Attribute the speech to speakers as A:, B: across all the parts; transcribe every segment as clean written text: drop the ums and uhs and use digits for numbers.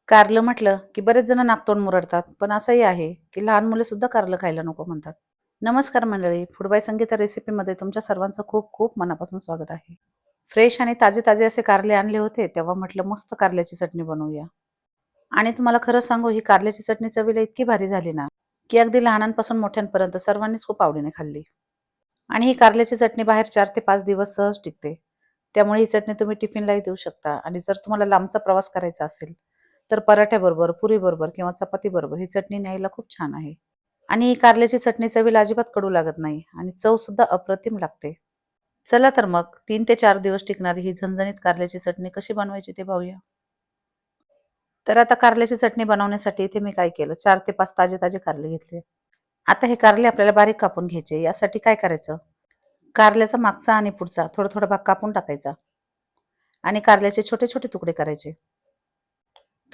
A: कारलं म्हटलं की बरेच जण नाकतोंड मुरडतात, पण असंही आहे की लहान मुले सुद्धा कारलं खायला नको म्हणतात. नमस्कार मंडळी, फूड बाय संगीता रेसिपीमध्ये तुमच्या सर्वांचं खूप खूप मनापासून स्वागत आहे. फ्रेश आणि ताजे ताजे असे कारले आणले होते, तेव्हा म्हटलं मस्त कारल्याची चटणी बनवूया. आणि तुम्हाला खरं सांगू, ही कारल्याची चटणी चवीला इतकी भारी झाली ना, की अगदी लहानांपासून मोठ्यांपर्यंत सर्वांनीच खूप आवडीने खाल्ली. आणि ही कारल्याची चटणी बाहेर 4 ते 5 दिवस सहज टिकते. त्यामुळे ही चटणी तुम्ही टिफिनलाही देऊ शकता आणि जर तुम्हाला लांबचा प्रवास करायचा असेल, तर पराठ्याबरोबर, पुरीबरोबर किंवा चपातीबरोबर ही चटणी न्यायला खूप छान आहे. आणि ही कारल्याची चटणी चवीला अजिबात कडू लागत नाही आणि चवसुद्धा अप्रतिम लागते. चला तर मग 3 ते 4 दिवस टिकणारी ही झणझणीत कारल्याची चटणी कशी बनवायची ते पाहूया. तर आता कारल्याची चटणी बनवण्यासाठी इथे मी काय केलं, 4 ते 5 ताजे-ताजे कारले घेतले. आता हे कारले आपल्याला बारीक कापून घ्यायचे. यासाठी काय करायचं, कारल्याचा मागचा आणि पुढचा थोडा-थोडा भाग कापून टाकायचा आणि कारल्याचे छोटे-छोटे तुकडे करायचे.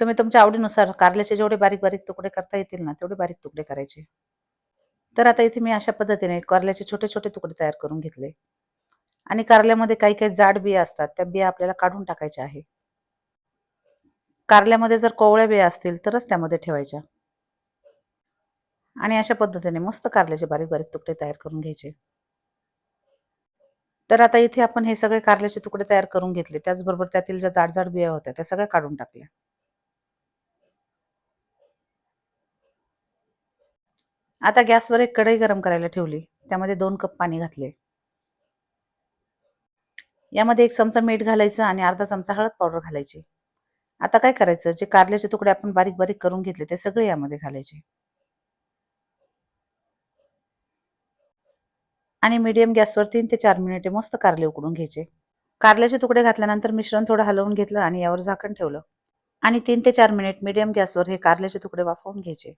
A: तुम्ही तुमच्या आवडीनुसार कारल्याचे जेवढे बारीक-बारीक तुकडे करता येतील ना, तेवढे बारीक तुकडे करायचे. तर आता इथे मी अशा पद्धतीने कारल्याचे छोटे-छोटे तुकडे तयार करून घेतले आणि कारल्यामध्ये काही-काही जाड बिया असतात, त्या बिया आपल्याला काढून टाकायच्या आहे. कारल्यामध्ये जर कोवळ्या बिया असतील तरच त्यामध्ये ठेवायच्या आणि अशा पद्धतीने मस्त कारल्याचे बारीक-बारीक तुकडे तयार करून घ्यायचे. तर आता इथे आपण हे सगळे कारल्याचे तुकडे तयार करून घेतले. त्याचबरोबर त्यातील ज्या जाड-जाड बिया होत्या त्या सगळ्या काढून टाकल्या. आता गॅसवर एक कढई गरम करायला ठेवली. त्यामध्ये 2 कप पाणी घातले. यामध्ये 1 चमचा मीठ घालायचं आणि अर्धा चमचा हळद पावडर घालायची. आता काय करायचं, जे कारल्याचे तुकडे आपण बारीक-बारीक करून घेतले ते सगळे यामध्ये घालायचे आणि मीडियम गॅसवर 3 ते 4 मिनिटे मस्त कारले उकडून घ्यायचे. कारल्याचे तुकडे घातल्यानंतर मिश्रण थोडं हलवून घेतलं आणि यावर झाकण ठेवलं आणि 3 ते 4 मिनिट मीडियम गॅसवर हे कारल्याचे तुकडे वाफवून घ्यायचे.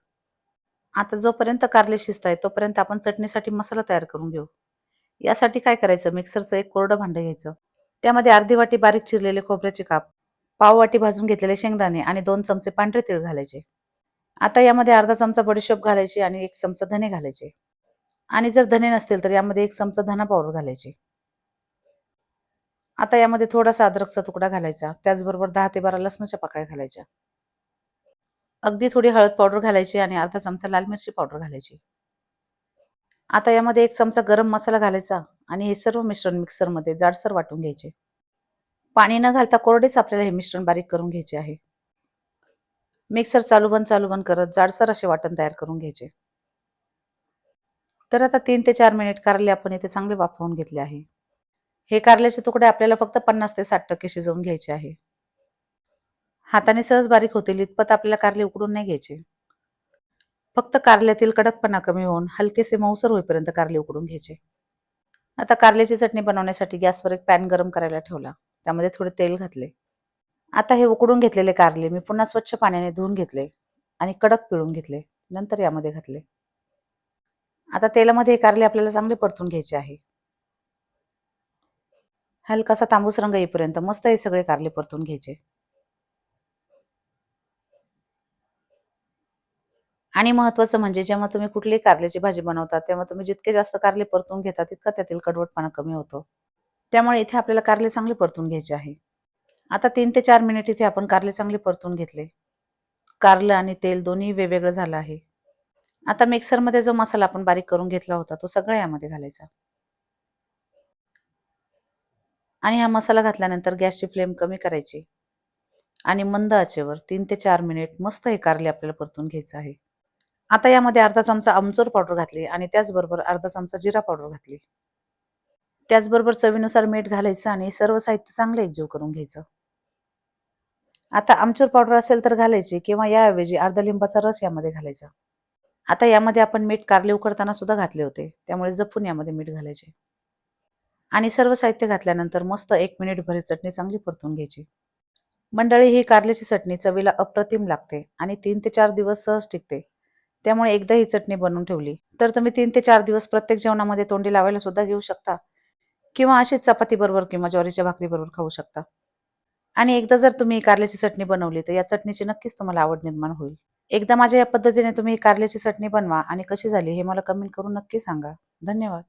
A: आता जोपर्यंत कारले शिजतायत तोपर्यंत आपण चटणीसाठी मसाला तयार करून घेऊ. यासाठी काय करायचं, मिक्सरचं एक कोरडं भांडं घ्यायचं. त्यामध्ये अर्धी वाटी बारीक चिरलेले खोबऱ्याचे काप, पाव वाटी भाजून घेतलेले शेंगदाणे आणि 2 चमचे पांढरे तीळ घालायचे. आता यामध्ये अर्धा चमचा बडीशोप घालायची आणि 1 चमचा धने घालायचे आणि जर धने नसतील तर यामध्ये 1 चमचा धना पावडर घालायची. आता यामध्ये थोडासा अद्रकचा तुकडा घालायचा. त्याचबरोबर 10 ते 12 लसणाच्या पाकळ्या घालायच्या. अगदी थोडी हळद पावडर घालायची आणि अर्धा चमचा लाल मिरची पावडर घालायची. आता यामध्ये 1 चमचा गरम मसाला घालायचा आणि हे सर्व मिश्रण मिक्सरमध्ये जाडसर वाटून घ्यायचे. पाणी न घालता कोरडेच आपल्याला हे मिश्रण बारीक करून घ्यायचे आहे. मिक्सर चालू बंद करत जाडसर असे वाटण तयार करून घ्यायचे. तर आता 3 ते 4 मिनिट कारले आपण इथे चांगले वाफवून घेतले आहे. हे कारल्याचे तुकडे आपल्याला फक्त 50 ते 60% शिजवून घ्यायचे आहे. हाताने सहज बारीक होतील इतपत आपल्याला कारले उकडून नाही घ्यायचे. फक्त कारल्यातील कडकपणा कमी होऊन हलकेसे मऊसर होईपर्यंत कारले उकडून घ्यायचे. आता कारल्याची चटणी बनवण्यासाठी गॅसवर एक पॅन गरम करायला ठेवला. त्यामध्ये थोडे तेल घातले. आता हे उकडून घेतलेले कारले मी पुन्हा स्वच्छ पाण्याने धुवून घेतले आणि कडक पिळून घेतले. नंतर यामध्ये घातले. आता तेलामध्ये हे कारले आपल्याला चांगले परतून घ्यायचे आहे. हलकासा तांबूस रंग येईपर्यंत मस्त हे सगळे कारले परतून घ्यायचे. आणि महत्त्वाचं म्हणजे जेव्हा तुम्ही कुठलीही कारल्याची भाजी बनवता, तेव्हा तुम्ही जितके जास्त कारले परतून घेता, तितका त्यातील कडवटपणा कमी होतो. त्यामुळे इथे आपल्याला कारले चांगले परतून घ्यायचे आहे. आता 3 ते 4 मिनिट इथे आपण कारले चांगले परतून घेतले. कारलं आणि तेल दोन्ही वेगवेगळं झालं आहे. आता मिक्सरमध्ये जो मसाला आपण बारीक करून घेतला होता, तो सगळा यामध्ये घालायचा. आणि हा मसाला घातल्यानंतर गॅसची फ्लेम कमी करायची आणि मंद आचेवर 3 ते 4 मिनिट मस्त हे कारले आपल्याला परतून घ्यायचं आहे. आता यामध्ये अर्धा चमचा आमचूर पावडर घातली आणि त्याचबरोबर अर्धा चमचा जिरा पावडर घातली. त्याचबरोबर चवीनुसार मीठ घालायचं आणि सर्व साहित्य चांगलं एकजीव करून घ्यायचं. आता आमचूर पावडर असेल तर घालायची किंवा याऐवजी अर्धा लिंबाचा रस यामध्ये घालायचा. आता यामध्ये आपण मीठ कारले उकडताना सुद्धा घातले होते. त्यामुळे जपून यामध्ये मीठ घालायचे. आणि सर्व साहित्य घातल्यानंतर मस्त 1 मिनिटभर ही चटणी चांगली परतून घ्यायची. मंडळी, ही कारल्याची चटणी चवीला अप्रतिम लागते आणि 3 ते 4 दिवस सहज टिकते. त्यामुळे एकदा ही चटणी बनवून ठेवली, तर तुम्ही 3 ते 4 दिवस प्रत्येक जेवणामध्ये तोंडी लावायला सुद्धा घेऊ शकता किंवा अशीच चपातीबरोबर किंवा ज्वारीच्या भाकरीबरोबर खाऊ शकता. आणि एकदा जर तुम्ही कारल्याची चटणी बनवली, तर या चटणीची नक्कीच तुम्हाला आवड निर्माण होईल. एकदा माझ्या या पद्धतीने तुम्ही ही कारल्याची चटणी बनवा आणि कशी झाली हे मला कमेंट करून नक्की सांगा. धन्यवाद.